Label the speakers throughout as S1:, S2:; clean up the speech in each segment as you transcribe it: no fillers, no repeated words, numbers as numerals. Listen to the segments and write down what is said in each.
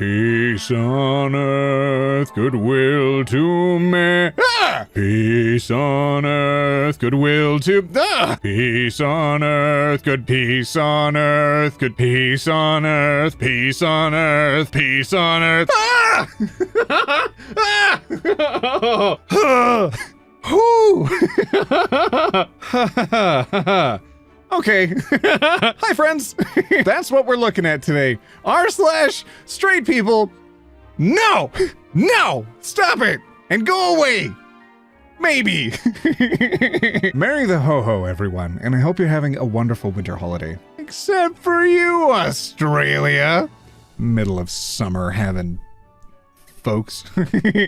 S1: Peace on earth, goodwill to men. Ah! Peace on earth, goodwill to... Ah! Peace on earth, good peace on earth, good peace on earth, peace on earth, peace on earth. Ah! Ah! Okay. Hi, friends. That's what we're looking at today. r/straight people. No! No! Stop it! And go away! Maybe. Merry the ho-ho, everyone, and I hope you're having a wonderful winter holiday. Except for you, Australia. Middle of summer having... folks.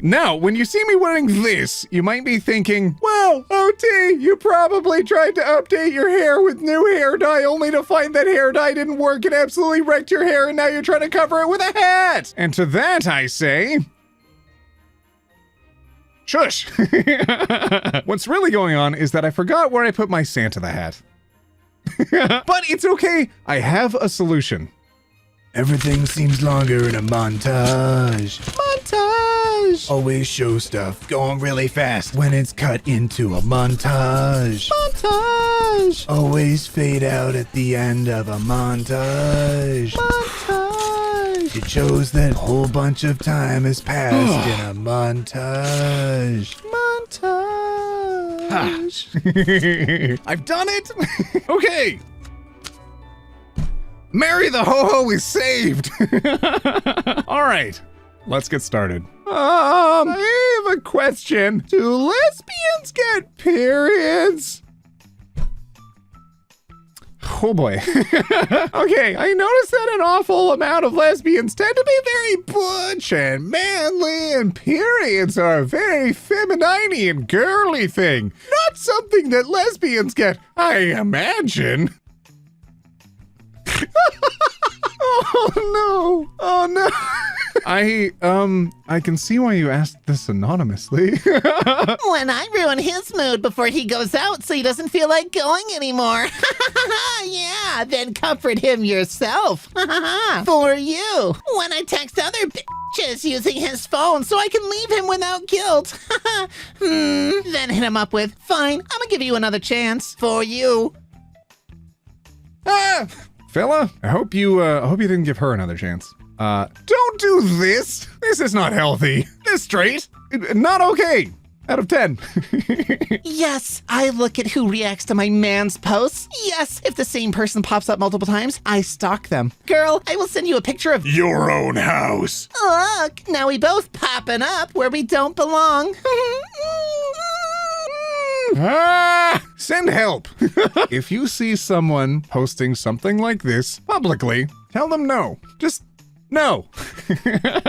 S1: Now, when you see me wearing this, you might be thinking, wow, OT, you probably tried to update your hair with new hair dye only to find that hair dye didn't work and absolutely wrecked your hair and now you're trying to cover it with a hat. And to that I say... shush. What's really going on is that I forgot where I put my Santa the hat. But it's okay, I have a solution.
S2: Everything seems longer in a montage.
S1: Montage!
S2: Always show stuff going really fast when it's cut into a montage.
S1: Montage!
S2: Always fade out at the end of a montage.
S1: Montage!
S2: It shows that a whole bunch of time has passed in a montage.
S1: Montage! I've done it! Okay! Mary the ho-ho is saved! Alright, let's get started. I have a question. Do lesbians get periods? Oh boy. Okay, I noticed that an awful amount of lesbians tend to be very butch and manly, and periods are a very feminine and girly thing. Not something that lesbians get, I imagine. Oh no! Oh no! I can see why you asked this anonymously.
S3: When I ruin his mood before he goes out so he doesn't feel like going anymore. Yeah, then comfort him yourself. For you. When I text other bitches using his phone so I can leave him without guilt. Then hit him up with, fine, I'm gonna give you another chance. For you.
S1: Ah! Fella, I hope you didn't give her another chance. Don't do this! This is not healthy. This straight. Not okay. Out of 10.
S3: Yes, I look at who reacts to my man's posts. Yes, if the same person pops up multiple times, I stalk them. Girl, I will send you a picture of
S1: Your own house.
S3: Look, now we both popping up where we don't belong.
S1: Send help. If you see someone posting something like this publicly, tell them no. Just no.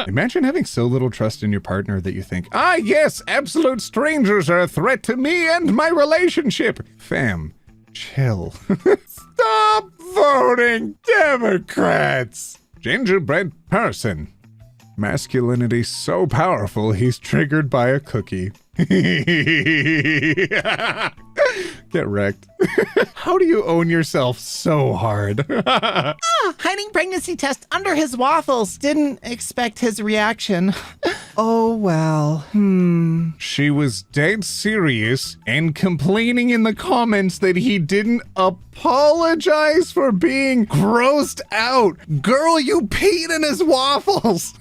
S1: Imagine having so little trust in your partner that you think, yes, absolute strangers are a threat to me and my relationship. Fam, chill. Stop voting Democrats. Gingerbread person. Masculinity so powerful, he's triggered by a cookie. Get wrecked. How do you own yourself so hard?
S3: Hiding pregnancy test under his waffles. Didn't expect his reaction. Oh, well.
S1: She was dead serious and complaining in the comments that he didn't apologize for being grossed out. Girl, you peed in his waffles.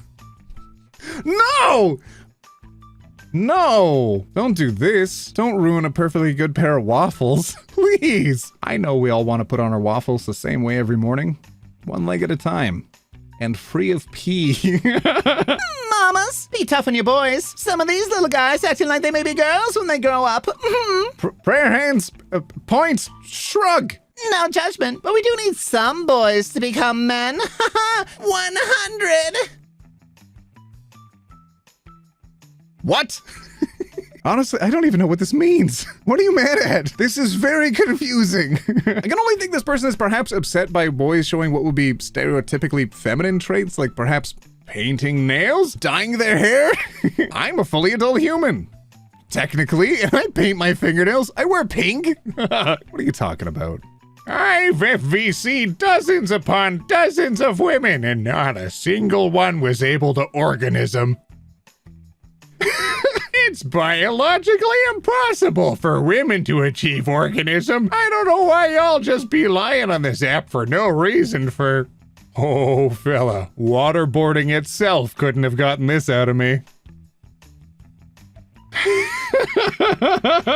S1: No! No! Don't do this. Don't ruin a perfectly good pair of waffles. Please! I know we all want to put on our waffles the same way every morning. One leg at a time. And free of pee.
S3: Mamas, be tough on your boys. Some of these little guys acting like they may be girls when they grow up.
S1: Prayer hands, points, shrug.
S3: No judgment, but we do need some boys to become men. 100!
S1: What? Honestly, I don't even know what this means. What are you mad at? This is very confusing. I can only think this person is perhaps upset by boys showing what would be stereotypically feminine traits, like perhaps painting nails, dyeing their hair. I'm a fully adult human. Technically, and I paint my fingernails. I wear pink. What are you talking about? I've FVC'd dozens upon dozens of women, and not a single one was able to organism. It's biologically impossible for women to achieve organism. I don't know why y'all just be lying on this app for no reason for... Oh, fella, waterboarding itself couldn't have gotten this out of me.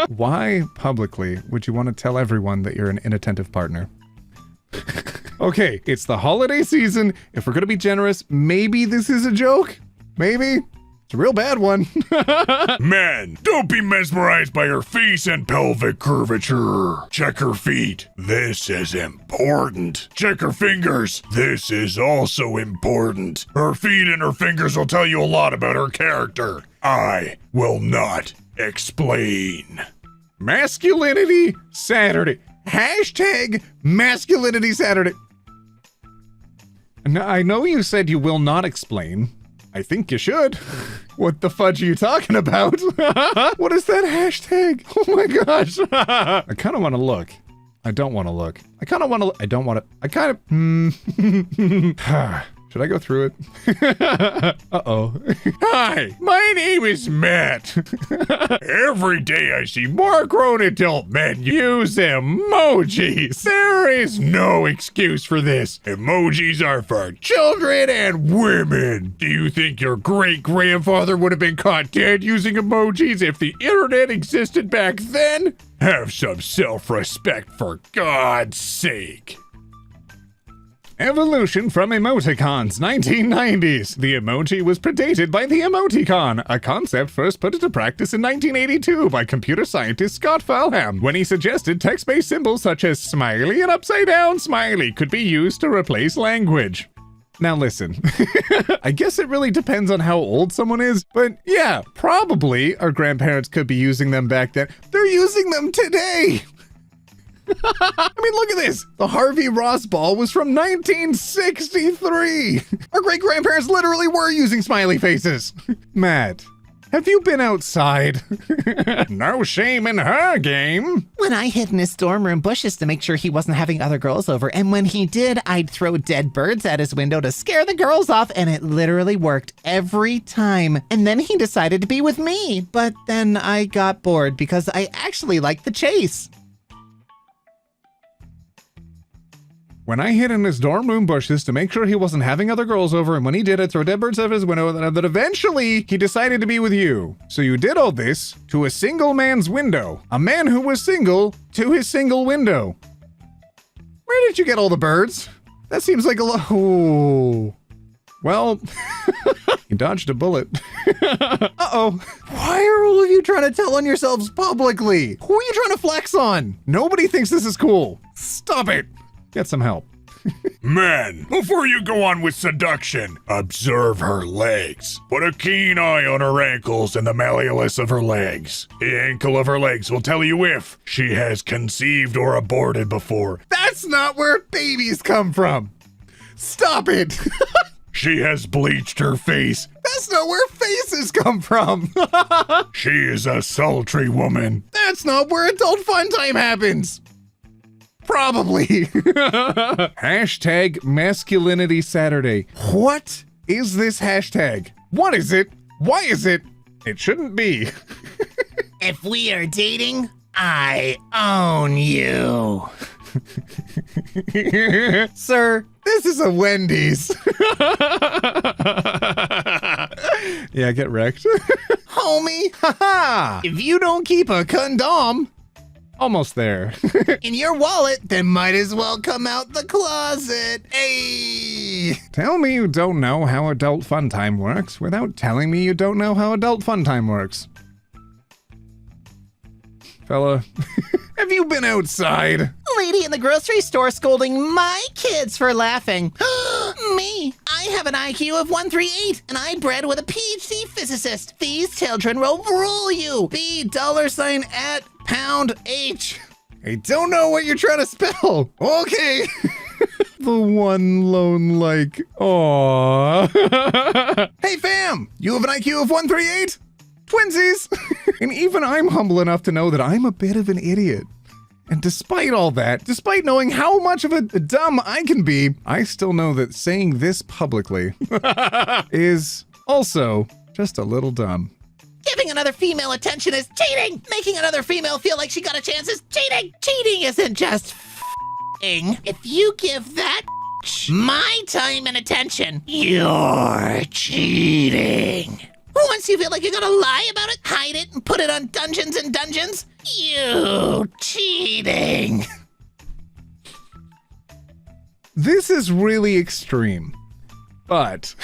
S1: Why publicly would you want to tell everyone that you're an inattentive partner? Okay, it's the holiday season. If we're gonna be generous, maybe this is a joke? Maybe? It's a real bad one.
S4: Men, don't be mesmerized by her face and pelvic curvature. Check her feet. This is important. Check her fingers. This is also important. Her feet and her fingers will tell you a lot about her character. I will not explain.
S1: Masculinity Saturday. Hashtag Masculinity Saturday. Now, I know you said you will not explain. I think you should. What the fudge are you talking about? What is that hashtag? Oh my gosh. I kind of want to look. I don't want to look. I kind of want to. I don't want to. I kind of. Should I go through it? Uh-oh.
S4: Hi, my name is Matt. Every day I see more grown adult men use emojis. There is no excuse for this. Emojis are for children and women. Do you think your great-grandfather would have been caught dead using emojis if the internet existed back then? Have some self-respect, for God's sake.
S1: Evolution from emoticons, 1990s. The emoji was predated by the emoticon, a concept first put into practice in 1982 by computer scientist Scott Falham, when he suggested text-based symbols such as smiley and upside-down smiley could be used to replace language. Now listen, I guess it really depends on how old someone is, but yeah, probably our grandparents could be using them back then. They're using them today! I mean, look at this. The Harvey Ross ball was from 1963. Our great-grandparents literally were using smiley faces. Matt, have you been outside? No shame in her game.
S3: When I hid in his dorm room bushes to make sure he wasn't having other girls over, and when he did, I'd throw dead birds at his window to scare the girls off, and it literally worked every time. And then he decided to be with me, but then I got bored because I actually liked the chase.
S1: When I hid in his dorm room bushes to make sure he wasn't having other girls over, and when he did, I'd throw dead birds out of his window, and then eventually he decided to be with you. So you did all this to a single man's window. A man who was single to his single window. Where did you get all the birds? That seems like a lot. Ooh. Well, you dodged a bullet. Uh-oh. Why are all of you trying to tell on yourselves publicly? Who are you trying to flex on? Nobody thinks this is cool. Stop it. Get some help.
S4: Men, before you go on with seduction, observe her legs. Put a keen eye on her ankles and the malleolus of her legs. The ankle of her legs will tell you if she has conceived or aborted before.
S1: That's not where babies come from. Stop it.
S4: She has bleached her face.
S1: That's not where faces come from.
S4: She is a sultry woman.
S1: That's not where adult fun time happens. Probably. Hashtag Masculinity Saturday. What is this hashtag? What is it? Why is it? It shouldn't be.
S3: If we are dating, I own you.
S1: Sir, this is a Wendy's. Yeah, get wrecked. Homie, haha. If you don't keep a condom, almost there.
S3: In your wallet, then might as well come out the closet. Hey!
S1: Tell me you don't know how adult fun time works without telling me you don't know how adult fun time works. Fella, have you been outside?
S3: Lady in the grocery store scolding my kids for laughing. Me! I have an IQ of 138, and I bred with a PhD physicist. These children will rule you. B $@#H.
S1: I don't know what you're trying to spell. Okay. The one lone like, aww. Hey fam, you have an IQ of 138? Twinsies. And even I'm humble enough to know that I'm a bit of an idiot. And despite all that, despite knowing how much of a dumb I can be, I still know that saying this publicly is also just a little dumb.
S3: Giving another female attention is cheating. Making another female feel like she got a chance is cheating. Cheating isn't just f***ing. If you give that my time and attention, you're cheating. Once you feel like you gotta lie about it, hide it, and put it on Dungeons and Dungeons, you cheating.
S1: This is really extreme. But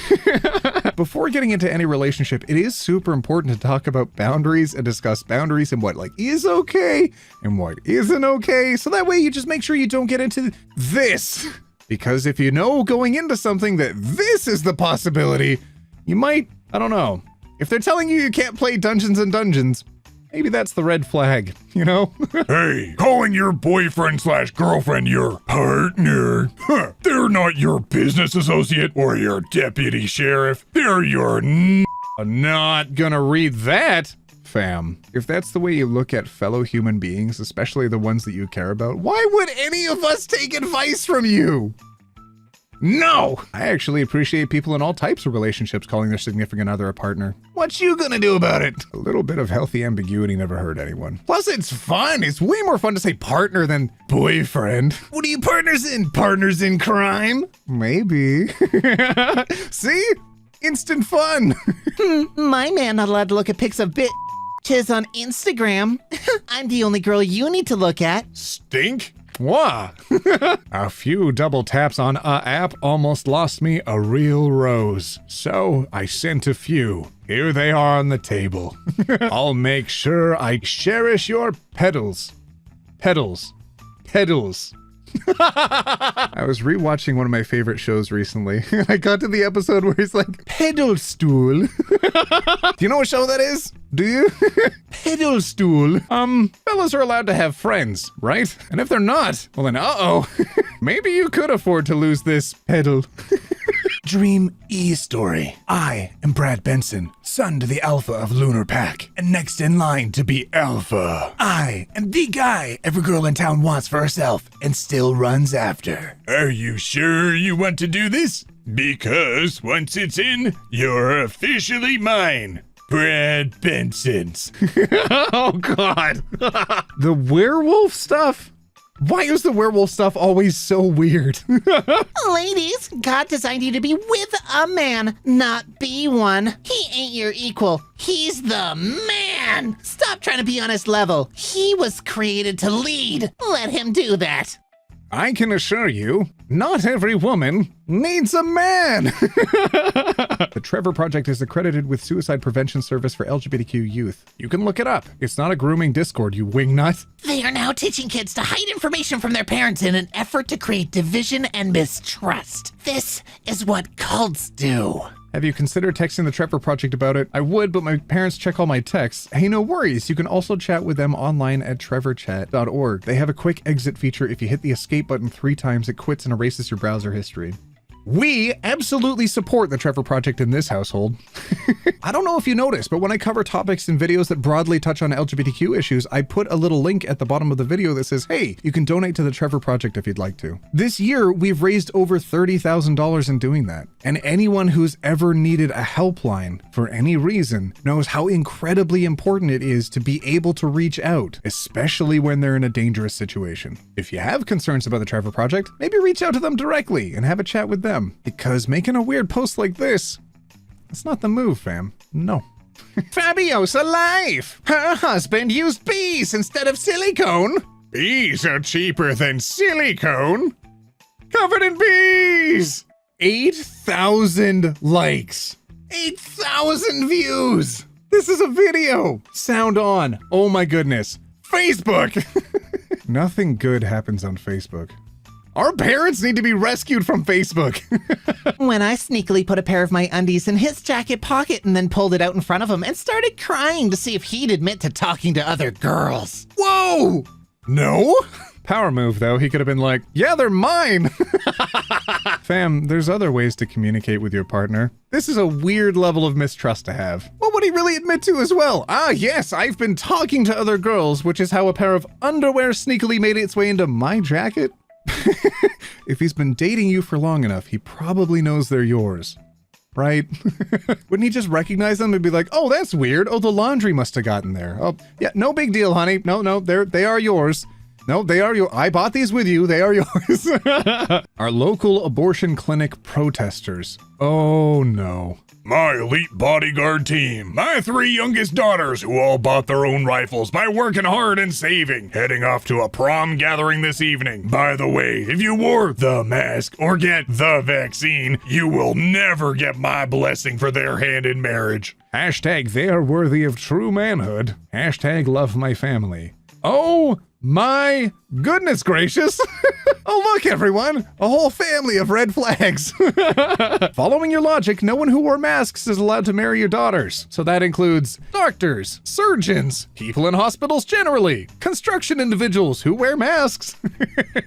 S1: before getting into any relationship, it is super important to talk about boundaries and discuss boundaries and what is okay and what isn't okay. So that way you just make sure you don't get into this. Because if you know going into something that this is the possibility, you might, I don't know. If they're telling you can't play Dungeons and Dungeons, maybe that's the red flag, you know?
S4: Hey, calling your boyfriend/girlfriend your partner. Huh, they're not your business associate or your deputy sheriff. They're your
S1: Not gonna read that, fam. If that's the way you look at fellow human beings, especially the ones that you care about, why would any of us take advice from you? No! I actually appreciate people in all types of relationships calling their significant other a partner. What you gonna do about it? A little bit of healthy ambiguity never hurt anyone. Plus, it's fun. It's way more fun to say partner than boyfriend. What are you partners in? Partners in crime? Maybe. See? Instant fun.
S3: My man not allowed to look at pics of bitches on Instagram. I'm the only girl you need to look at.
S1: Stink? Wah! A few double taps on a app almost lost me a real rose. So I sent a few. Here they are on the table. I'll make sure I cherish your petals. Petals. Petals. I was rewatching one of my favorite shows recently. I got to the episode where he's like, pedal stool. Do you know what show that is? Do you? Pedal stool. Fellas are allowed to have friends, right? And if they're not, well then, maybe you could afford to lose this pedal.
S2: Dream E-Story. I am Brad Benson, son to the Alpha of Lunar Pack, and next in line to be Alpha. I am the guy every girl in town wants for herself and still runs after.
S4: Are you sure you want to do this? Because once it's in, you're officially mine. Brad Benson's.
S1: Oh God. The werewolf stuff? Why is the werewolf stuff always so weird?
S3: Ladies, God designed you to be with a man, not be one. He ain't your equal. He's the man. Stop trying to be on his level. He was created to lead. Let him do that.
S1: I can assure you, not every woman needs a man. The Trevor Project is accredited with Suicide Prevention Service for LGBTQ youth. You can look it up. It's not a grooming Discord, you wingnut.
S3: They are now teaching kids to hide information from their parents in an effort to create division and mistrust. This is what cults do.
S1: Have you considered texting the Trevor Project about it? I would, but my parents check all my texts. Hey, no worries. You can also chat with them online at trevorchat.org. They have a quick exit feature. If you hit the escape button 3 times, it quits and erases your browser history. We absolutely support the Trevor Project in this household. I don't know if you noticed, but when I cover topics and videos that broadly touch on LGBTQ issues, I put a little link at the bottom of the video that says, hey, you can donate to the Trevor Project if you'd like to. This year, we've raised over $30,000 in doing that. And anyone who's ever needed a helpline for any reason knows how incredibly important it is to be able to reach out, especially when they're in a dangerous situation. If you have concerns about the Trevor Project, maybe reach out to them directly and have a chat with them. Because making a weird post like this, it's not the move, fam. No. Fabio's alive! Her husband used bees instead of silicone. Bees are cheaper than silicone. Covered in bees! 8,000 likes. 8,000 views. This is a video. Sound on. Oh my goodness. Facebook. Nothing good happens on Facebook. Our parents need to be rescued from Facebook.
S3: When I sneakily put a pair of my undies in his jacket pocket and then pulled it out in front of him and started crying to see if he'd admit to talking to other girls.
S1: Whoa! No? Power move, though. He could have been like, yeah, they're mine. Fam, there's other ways to communicate with your partner. This is a weird level of mistrust to have. What would he really admit to as well? Ah, yes, I've been talking to other girls, which is how a pair of underwear sneakily made its way into my jacket. If he's been dating you for long enough, he probably knows they're yours. Right? Wouldn't he just recognize them and be like, oh, that's weird. Oh, the laundry must have gotten there. Oh, yeah, no big deal, honey. No, they are yours. No, they are yours. I bought these with you. They are yours. Our local abortion clinic protesters. Oh, no.
S4: My elite bodyguard team. My 3 youngest daughters who all bought their own rifles by working hard and saving. Heading off to a prom gathering this evening. By the way, if you wore the mask or get the vaccine, you will never get my blessing for their hand in marriage.
S1: Hashtag they are worthy of true manhood. Hashtag love my family. Oh my goodness gracious. Oh, look, everyone. A whole family of red flags. Following your logic, no one who wore masks is allowed to marry your daughters. So that includes doctors, surgeons, people in hospitals generally, construction individuals who wear masks.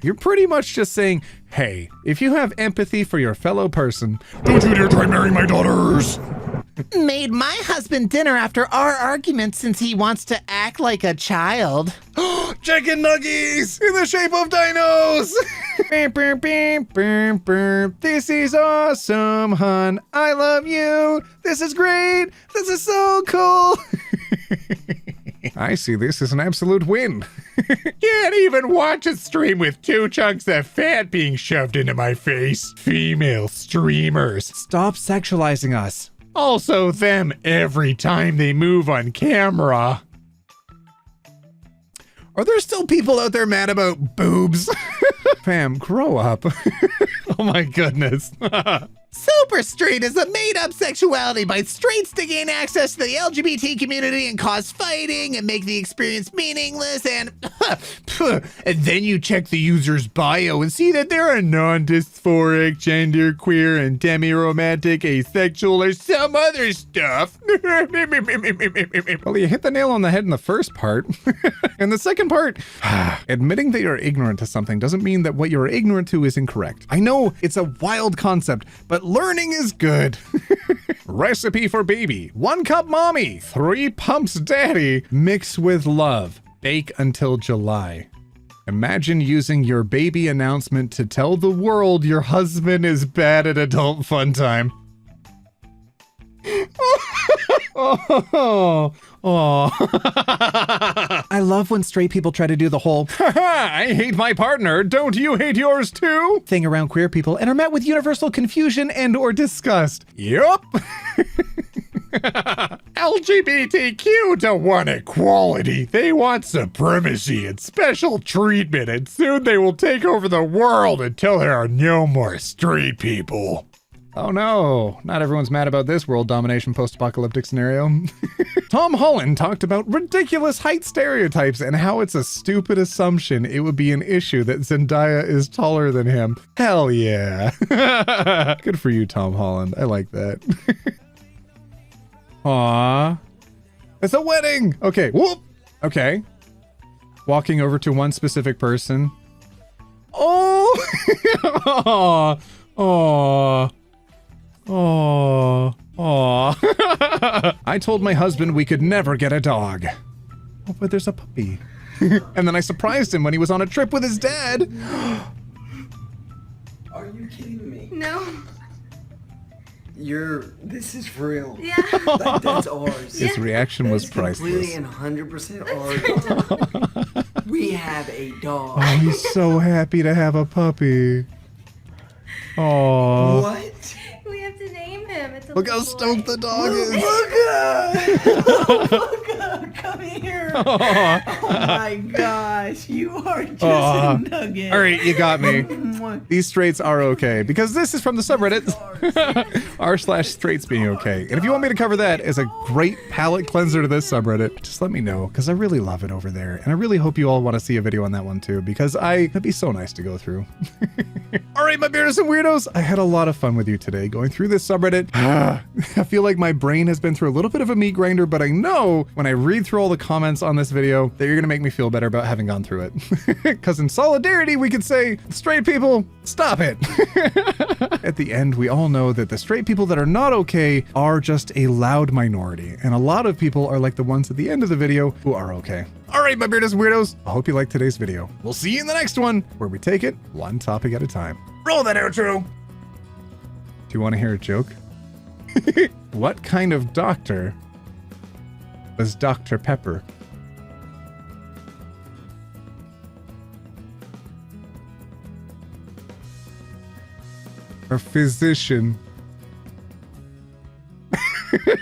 S1: You're pretty much just saying, hey, if you have empathy for your fellow person,
S4: don't you dare try marrying my daughters.
S3: Made my husband dinner after our argument since he wants to act like a child.
S1: Chicken nuggies in the shape of dinos. This is awesome, hun. I love you. This is great. This is so cool. I see this as an absolute win.
S4: Can't even watch a stream with 2 chunks of fat being shoved into my face. Female streamers.
S1: Stop sexualizing us.
S4: Also them every time they move on camera.
S1: Are there still people out there mad about boobs? Fam, grow up. Oh my goodness.
S3: Super straight is a made-up sexuality by straights to gain access to the LGBT community and cause fighting and make the experience meaningless and
S4: then you check the user's bio and see that they're a non-dysphoric, genderqueer, and demi-romantic, asexual, or some other stuff.
S1: Well, you hit the nail on the head in the first part. And the second part, admitting that you're ignorant to something doesn't mean that what you're ignorant to is incorrect. I know it's a wild concept, but learning is good. Recipe for baby: 1 cup mommy, 3 pumps daddy, mix with love, bake until July. Imagine using your baby announcement to tell the world your husband is bad at adult fun time. Oh. I love when straight people try to do the whole I hate my partner, don't you hate yours too thing around queer people and are met with universal confusion and or disgust. Yup.
S4: LGBTQ don't want equality. They want supremacy and special treatment, and soon they will take over the world until there are no more straight people.
S1: Oh no, not everyone's mad about this world domination post-apocalyptic scenario. Tom Holland talked about ridiculous height stereotypes and how it's a stupid assumption it would be an issue that Zendaya is taller than him. Hell yeah. Good for you, Tom Holland. I like that. Aww. It's a wedding! Okay, whoop! Okay. Walking over to one specific person. Oh! Aww. Aww. Oh, oh. I told my husband we could never get a dog. Oh, but there's a puppy. And then I surprised him when he was on a trip with his dad.
S5: Are you kidding me?
S6: No.
S5: This is for real.
S6: Yeah.
S5: That's ours.
S1: His reaction was
S5: That's completely
S1: priceless.
S5: and 100% ours. We have a dog.
S1: Oh, he's so happy to have a puppy. Oh.
S5: What?
S6: We have to name him. It's a
S1: Look how
S6: little boy.
S1: stoked the dog is.
S5: Luca, come here. Oh my gosh, you are just a nugget.
S1: All right, you got me. These straights are okay because this is from the subreddit r/straights being okay. And if you want me to cover that as a great palate cleanser to this subreddit, just let me know because I really love it over there. And I really hope you all want to see a video on that one too because it'd be so nice to go through. All right, my Beardos and Weirdos, I had a lot of fun with you today going through this subreddit. I feel like my brain has been through a little bit of a meat grinder, but I know when I read through all the comments comments on this video that you're gonna make me feel better about having gone through it. Because in solidarity, we could say, straight people, stop it. At the end, we all know that the straight people that are not okay are just a loud minority. And a lot of people are like the ones at the end of the video who are okay. All right, my Beardos and Weirdos, I hope you liked today's video. We'll see you in the next one, where we take it one topic at a time.
S2: Roll that outro.
S1: Do you want to hear a joke? What kind of doctor was Dr. Pepper? A physician.